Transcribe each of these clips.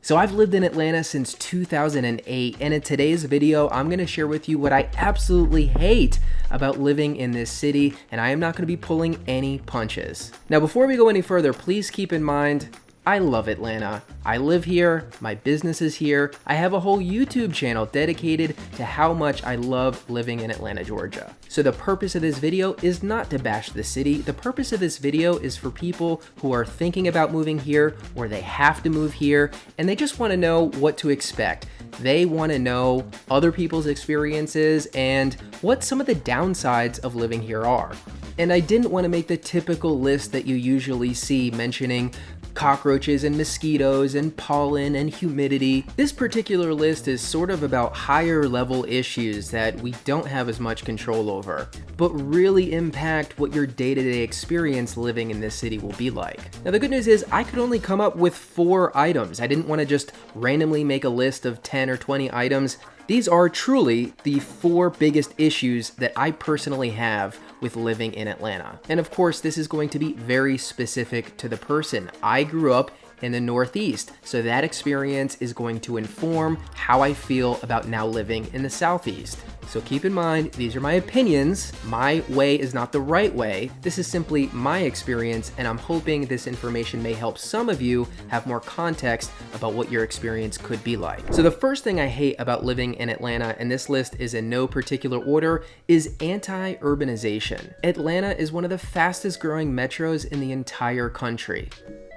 So I've lived in Atlanta since 2008, and in today's video, I'm gonna share with you what I absolutely hate about living in this city, and I am not gonna be pulling any punches. Now, before we go any further, please keep in mind, I love Atlanta. I live here, my business is here. I have a whole YouTube channel dedicated to how much I love living in Atlanta, Georgia. So the purpose of this video is not to bash the city. The purpose of this video is for people who are thinking about moving here, or they have to move here, and they just wanna know what to expect. They wanna know other people's experiences and what some of the downsides of living here are. And I didn't wanna make the typical list that you usually see mentioning cockroaches and mosquitoes and pollen and humidity. This particular list is sort of about higher level issues that we don't have as much control over, but really impact what your day-to-day experience living in this city will be like. Now, the good news is I could only come up with 4 items. I didn't want to just randomly make a list of 10 or 20 items. These are truly the 4 biggest issues that I personally have with living in Atlanta. And of course, this is going to be very specific to the person. I grew up in the Northeast, so that experience is going to inform how I feel about now living in the Southeast. So keep in mind, these are my opinions. My way is not the right way. This is simply my experience, and I'm hoping this information may help some of you have more context about what your experience could be like. So the first thing I hate about living in Atlanta, and this list is in no particular order, is anti-urbanization. Atlanta is one of the fastest growing metros in the entire country.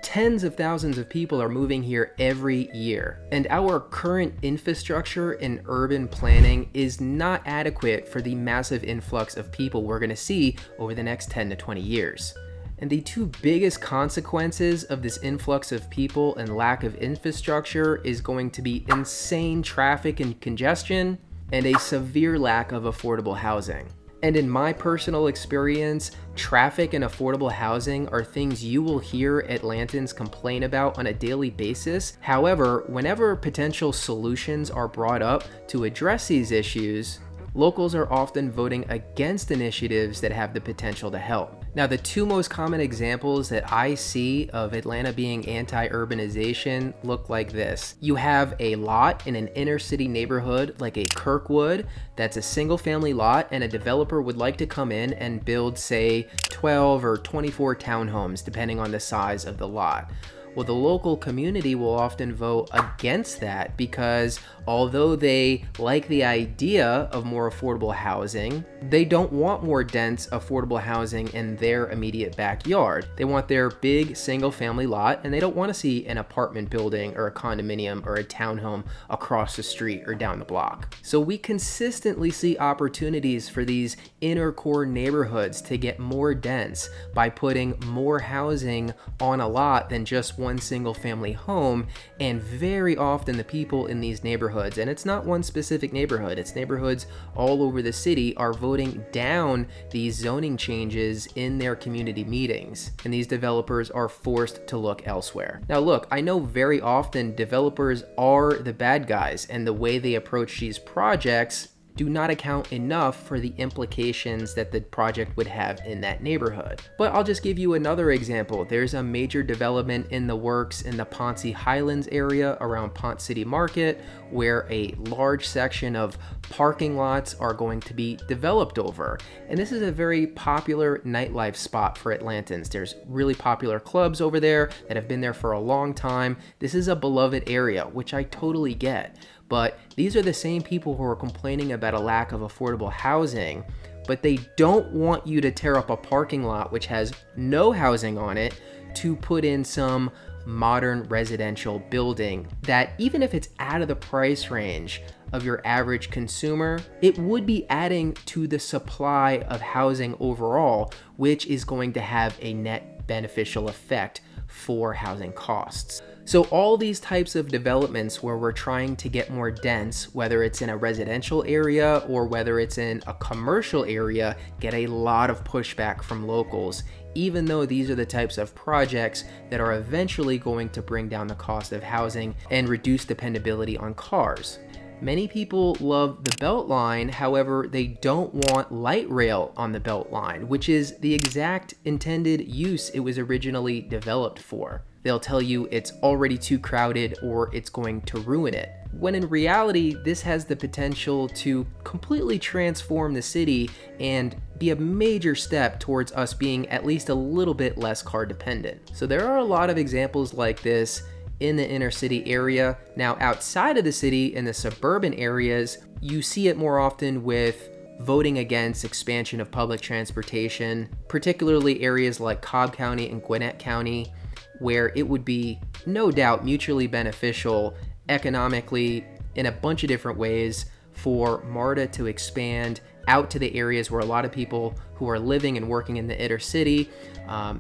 Tens of thousands of people are moving here every year, and our current infrastructure in urban planning is not adequate for the massive influx of people we're going to see over the next 10 to 20 years. And the 2 biggest consequences of this influx of people and lack of infrastructure is going to be insane traffic and congestion and a severe lack of affordable housing. And in my personal experience, traffic and affordable housing are things you will hear Atlantans complain about on a daily basis. However, whenever potential solutions are brought up to address these issues, locals are often voting against initiatives that have the potential to help. Now, the 2 most common examples that I see of Atlanta being anti-urbanization look like this. You have a lot in an inner city neighborhood like a Kirkwood that's a single family lot, and a developer would like to come in and build, say, 12 or 24 townhomes, depending on the size of the lot. Well, the local community will often vote against that because although they like the idea of more affordable housing, they don't want more dense affordable housing in their immediate backyard. They want their big single family lot, and they don't want to see an apartment building or a condominium or a townhome across the street or down the block. So we consistently see opportunities for these inner core neighborhoods to get more dense by putting more housing on a lot than just one single family home. And very often the people in these neighborhoods, and it's not one specific neighborhood, it's neighborhoods all over the city, are voting down these zoning changes in their community meetings, and these developers are forced to look elsewhere. Now look, I know very often developers are the bad guys, and the way they approach these projects do not account enough for the implications that the project would have in that neighborhood. But I'll just give you another example. There's a major development in the works in the Ponce Highlands area around Ponce City Market, where a large section of parking lots are going to be developed over. And this is a very popular nightlife spot for Atlantans. There's really popular clubs over there that have been there for a long time. This is a beloved area, which I totally get. But these are the same people who are complaining about a lack of affordable housing, but they don't want you to tear up a parking lot which has no housing on it to put in some modern residential building that, even if it's out of the price range of your average consumer, it would be adding to the supply of housing overall, which is going to have a net beneficial effect for housing costs. So all these types of developments where we're trying to get more dense, whether it's in a residential area or whether it's in a commercial area, get a lot of pushback from locals, even though these are the types of projects that are eventually going to bring down the cost of housing and reduce dependability on cars. Many people love the Beltline, however, they don't want light rail on the Beltline, which is the exact intended use it was originally developed for. They'll tell you it's already too crowded or it's going to ruin it. When in reality, this has the potential to completely transform the city and be a major step towards us being at least a little bit less car dependent. So there are a lot of examples like this in the inner city area. Now, outside of the city, in the suburban areas, you see it more often with voting against expansion of public transportation, particularly areas like Cobb County and Gwinnett County, where it would be no doubt mutually beneficial economically in a bunch of different ways for MARTA to expand out to the areas where a lot of people who are living and working in the inner city,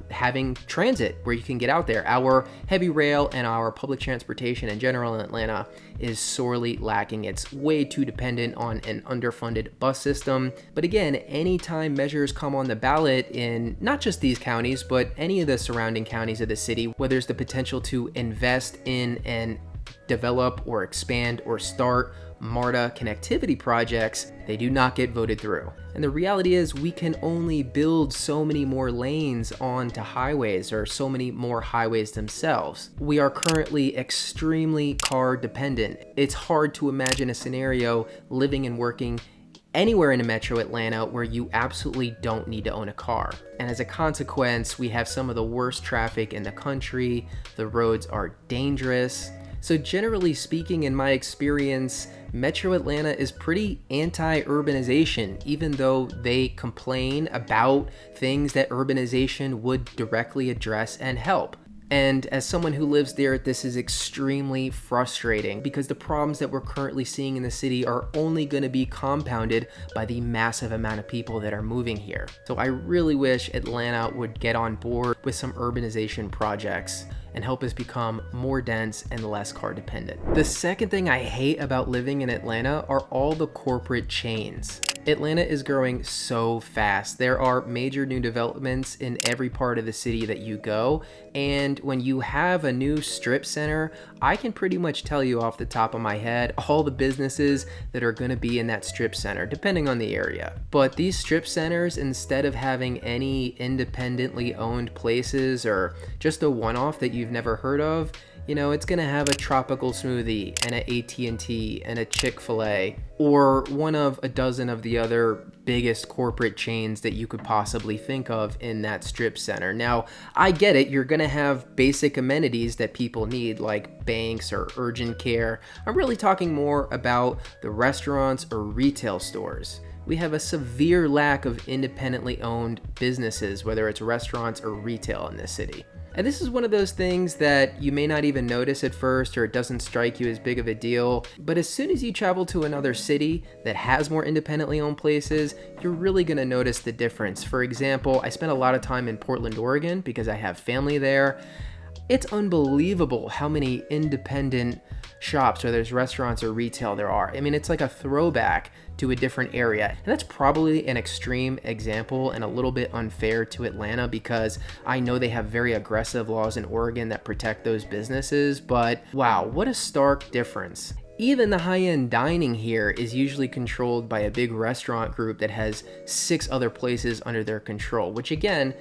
having transit where you can get out there. Our heavy rail and our public transportation in general in Atlanta is sorely lacking. It's way too dependent on an underfunded bus system. But again, anytime measures come on the ballot in not just these counties, but any of the surrounding counties of the city, where there's the potential to invest in and develop or expand or start MARTA connectivity projects, they do not get voted through. And the reality is we can only build so many more lanes onto highways, or so many more highways themselves. We are currently extremely car dependent. It's hard to imagine a scenario living and working anywhere in metro Atlanta where you absolutely don't need to own a car. And as a consequence, we have some of the worst traffic in the country. The roads are dangerous. So generally speaking, in my experience, Metro Atlanta is pretty anti-urbanization, even though they complain about things that urbanization would directly address and help. And as someone who lives there, this is extremely frustrating because the problems that we're currently seeing in the city are only going to be compounded by the massive amount of people that are moving here. So I really wish Atlanta would get on board with some urbanization projects and help us become more dense and less car dependent. The second thing I hate about living in Atlanta are all the corporate chains. Atlanta is growing so fast. There are major new developments in every part of the city that you go. And when you have a new strip center, I can pretty much tell you off the top of my head all the businesses that are going to be in that strip center, depending on the area. But these strip centers, instead of having any independently owned places or just a one-off that you've never heard of, you know, it's gonna have a tropical smoothie and an AT&T and a Chick-fil-A, or one of a dozen of the other biggest corporate chains that you could possibly think of in that strip center. Now, I get it, you're gonna have basic amenities that people need, like banks or urgent care. I'm really talking more about the restaurants or retail stores. We have a severe lack of independently owned businesses, whether it's restaurants or retail in this city. And this is one of those things that you may not even notice at first, or it doesn't strike you as big of a deal. But as soon as you travel to another city that has more independently owned places, you're really gonna notice the difference. For example, I spent a lot of time in Portland, Oregon because I have family there. It's unbelievable how many independent shops, whether it's restaurants or retail, there are. I mean, it's like a throwback to a different area. And that's probably an extreme example and a little bit unfair to Atlanta because I know they have very aggressive laws in Oregon that protect those businesses, but wow, what a stark difference. Even the high-end dining here is usually controlled by a big restaurant group that has 6 other places under their control, which again,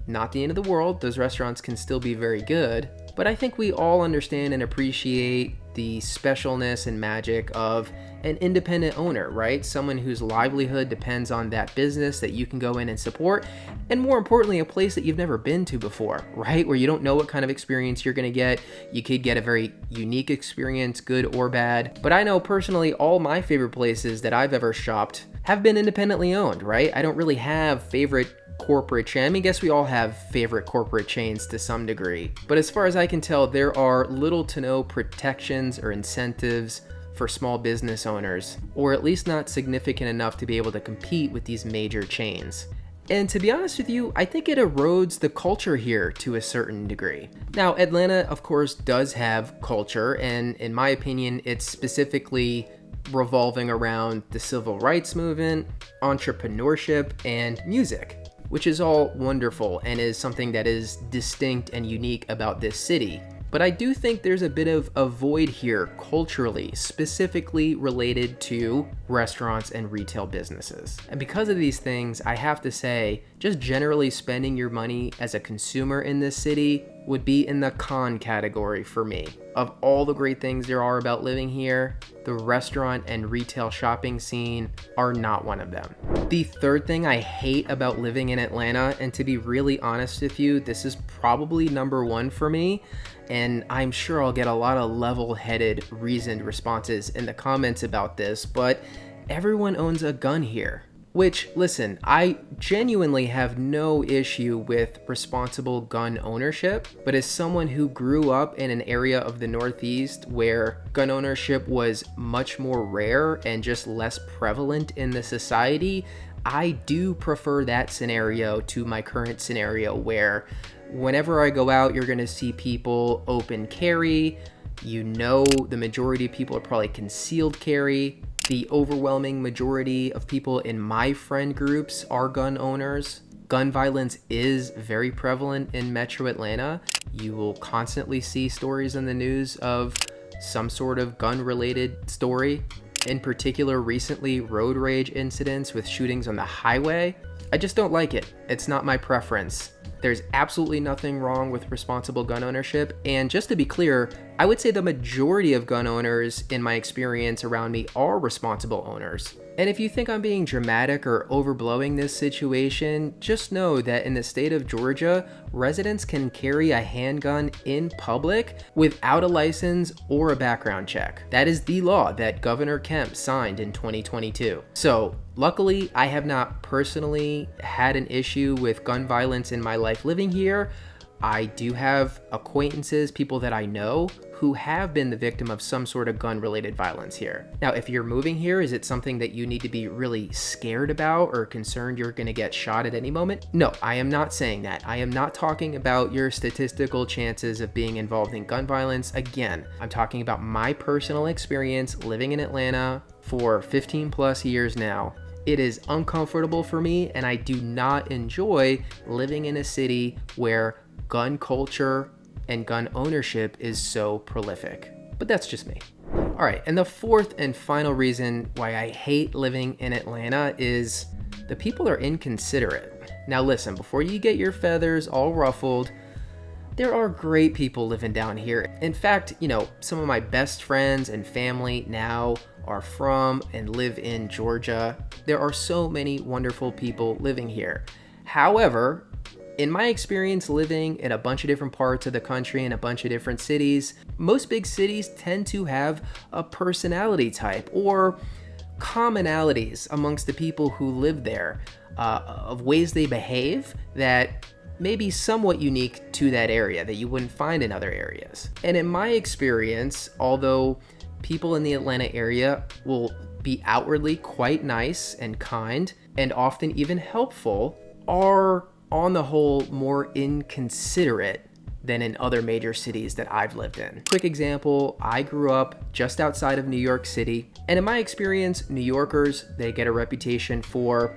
not the end of the world. Those restaurants can still be very good, but I think we all understand and appreciate the specialness and magic of an independent owner, right? Someone whose livelihood depends on that business that you can go in and support, and more importantly, a place that you've never been to before, right? Where you don't know what kind of experience you're gonna get. You could get a very unique experience, good or bad. But I know personally, all my favorite places that I've ever shopped have been independently owned, right? I don't really have favorite corporate chain. I mean, I guess we all have favorite corporate chains to some degree. But as far as I can tell, there are little to no protections or incentives for small business owners, or at least not significant enough to be able to compete with these major chains. And to be honest with you, I think it erodes the culture here to a certain degree. Now, Atlanta, of course, does have culture, and in my opinion, it's specifically revolving around the civil rights movement, entrepreneurship, and music, which is all wonderful and is something that is distinct and unique about this city. But I do think there's a bit of a void here culturally, specifically related to restaurants and retail businesses. And because of these things, I have to say, just generally spending your money as a consumer in this city would be in the con category for me. Of all the great things there are about living here, the restaurant and retail shopping scene are not one of them. The third thing I hate about living in Atlanta, and to be really honest with you, this is probably number one for me, and I'm sure I'll get a lot of level-headed, reasoned responses in the comments about this, but everyone owns a gun here. Which, listen, I genuinely have no issue with responsible gun ownership, but as someone who grew up in an area of the Northeast where gun ownership was much more rare and just less prevalent in the society, I do prefer that scenario to my current scenario where whenever I go out, you're gonna see people open carry. You know, the majority of people are probably concealed carry. The overwhelming majority of people in my friend groups are gun owners. Gun violence is very prevalent in Metro Atlanta. You will constantly see stories in the news of some sort of gun-related story. In particular, recently, road rage incidents with shootings on the highway. I just don't like it. It's not my preference. There's absolutely nothing wrong with responsible gun ownership, and just to be clear, I would say the majority of gun owners in my experience around me are responsible owners. And if you think I'm being dramatic or overblowing this situation, just know that in the state of Georgia, residents can carry a handgun in public without a license or a background check. That is the law that Governor Kemp signed in 2022. So, luckily, I have not personally had an issue with gun violence in my life living here. I do have acquaintances, people that I know, who have been the victim of some sort of gun-related violence here. Now, if you're moving here, is it something that you need to be really scared about or concerned you're gonna get shot at any moment? No, I am not saying that. I am not talking about your statistical chances of being involved in gun violence. Again, I'm talking about my personal experience living in Atlanta for 15 plus years now. It is uncomfortable for me, and I do not enjoy living in a city where gun culture and gun ownership is so prolific. But that's just me. All right, and the fourth and final reason why I hate living in Atlanta is the people are inconsiderate. Now listen, before you get your feathers all ruffled, there are great people living down here. In fact, you know, some of my best friends and family now are from and live in Georgia. There are so many wonderful people living here. However, in my experience living in a bunch of different parts of the country in a bunch of different cities, most big cities tend to have a personality type or commonalities amongst the people who live there of ways they behave that may be somewhat unique to that area that you wouldn't find in other areas. And in my experience, although people in the Atlanta area will be outwardly quite nice and kind and often even helpful, are on the whole more inconsiderate than in other major cities that I've lived in. Quick example, I grew up just outside of New York City, and in my experience, New Yorkers, they get a reputation for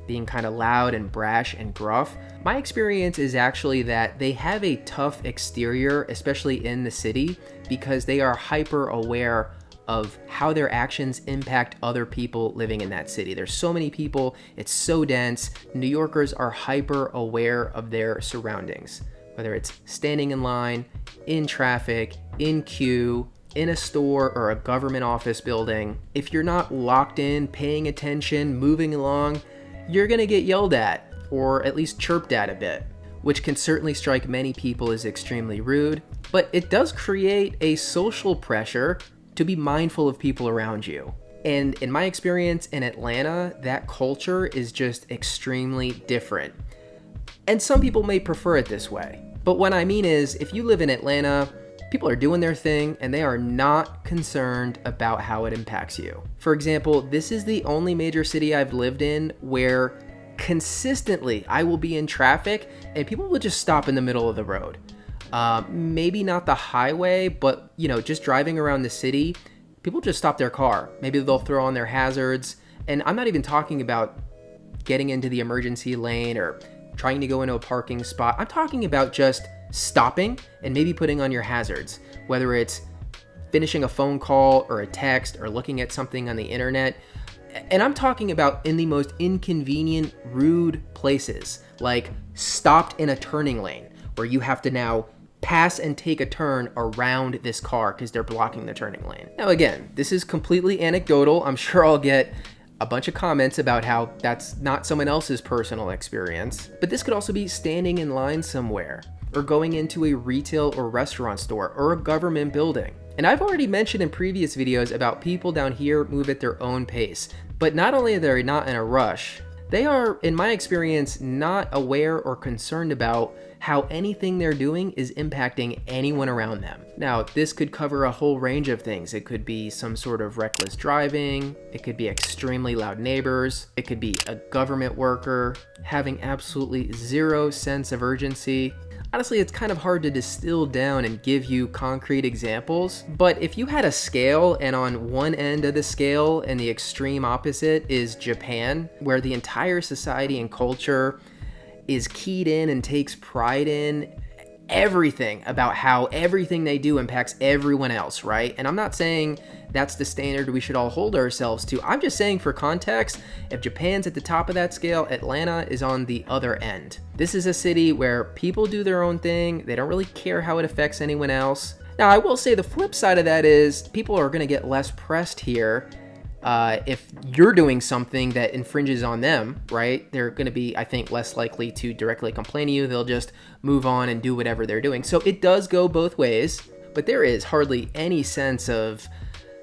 being kind of loud and brash and gruff. My experience is actually that they have a tough exterior, especially in the city, because they are hyper aware of how their actions impact other people living in that city. There's so many people, it's so dense. New Yorkers are hyper aware of their surroundings, whether it's standing in line, in traffic, in queue, in a store or a government office building. If you're not locked in, paying attention, moving along, you're gonna get yelled at, or at least chirped at a bit, which can certainly strike many people as extremely rude, but it does create a social pressure to be mindful of people around you. And in my experience in Atlanta, that culture is just extremely different. And some people may prefer it this way. But what I mean is, if you live in Atlanta, people are doing their thing and they are not concerned about how it impacts you. For example, this is the only major city I've lived in where consistently I will be in traffic and people will just stop in the middle of the road. Maybe not the highway, but you know, just driving around the city, people just stop their car. Maybe they'll throw on their hazards. And I'm not even talking about getting into the emergency lane or trying to go into a parking spot. I'm talking about just stopping and maybe putting on your hazards, whether it's finishing a phone call or a text or looking at something on the internet. And I'm talking about in the most inconvenient, rude places, like stopped in a turning lane where you have to now pass and take a turn around this car because they're blocking the turning lane. Now again, this is completely anecdotal. I'm sure I'll get a bunch of comments about how that's not someone else's personal experience, but this could also be standing in line somewhere, or going into a retail or restaurant store, or a government building. And I've already mentioned in previous videos about people down here move at their own pace, but not only are they not in a rush, they are, in my experience, not aware or concerned about how anything they're doing is impacting anyone around them. Now, this could cover a whole range of things. It could be some sort of reckless driving, it could be extremely loud neighbors, it could be a government worker having absolutely zero sense of urgency. Honestly, it's kind of hard to distill down and give you concrete examples, but if you had a scale and on one end of the scale and the extreme opposite is Japan, where the entire society and culture is keyed in and takes pride in everything about how everything they do impacts everyone else, right? And I'm not saying that's the standard we should all hold ourselves to. I'm just saying for context, if Japan's at the top of that scale, Atlanta is on the other end. This is a city where people do their own thing. They don't really care how it affects anyone else. Now, I will say the flip side of that is people are going to get less pressed here if you're doing something that infringes on them, right? They're going to be, I think, less likely to directly complain to you. They'll just move on and do whatever they're doing. So it does go both ways, but there is hardly any sense of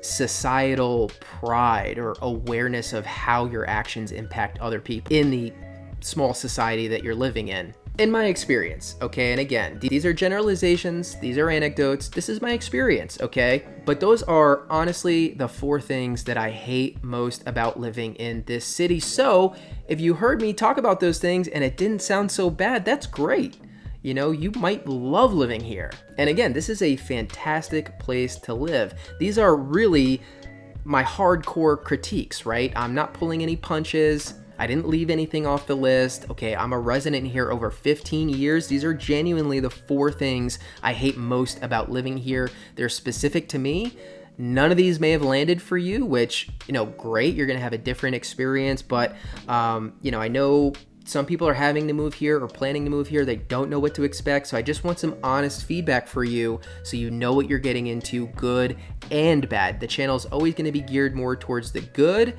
societal pride or awareness of how your actions impact other people in the small society that you're living in my experience, okay? And again, these are generalizations, these are anecdotes, this is my experience, okay? But those are honestly the 4 things that I hate most about living in this city. So if you heard me talk about those things and it didn't sound so bad, that's great. You know, you might love living here. And again, this is a fantastic place to live. These are really my hardcore critiques, right? I'm not pulling any punches. I didn't leave anything off the list. Okay, I'm a resident here over 15 years. These are genuinely the 4 things I hate most about living here. They're specific to me. None of these may have landed for you, which, you know, great. You're gonna have a different experience, but, you know, I know some people are having to move here or planning to move here. They don't know what to expect. So I just want some honest feedback for you so you know what you're getting into, good and bad. The channel is always gonna be geared more towards the good,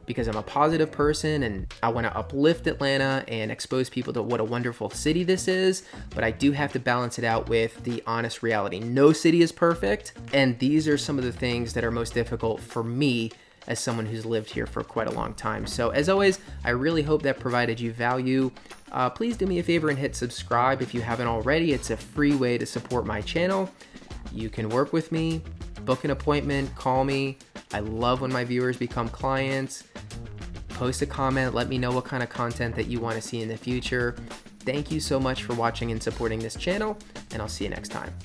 because I'm a positive person and I want to uplift Atlanta and expose people to what a wonderful city this is, but I do have to balance it out with the honest reality. No city is perfect, and these are some of the things that are most difficult for me as someone who's lived here for quite a long time. So as always, I really hope that provided you value. Please do me a favor and hit subscribe if you haven't already. It's a free way to support my channel. You can work with me, book an appointment, call me. I love when my viewers become clients. Post a comment, let me know what kind of content that you want to see in the future. Thank you so much for watching and supporting this channel, and I'll see you next time.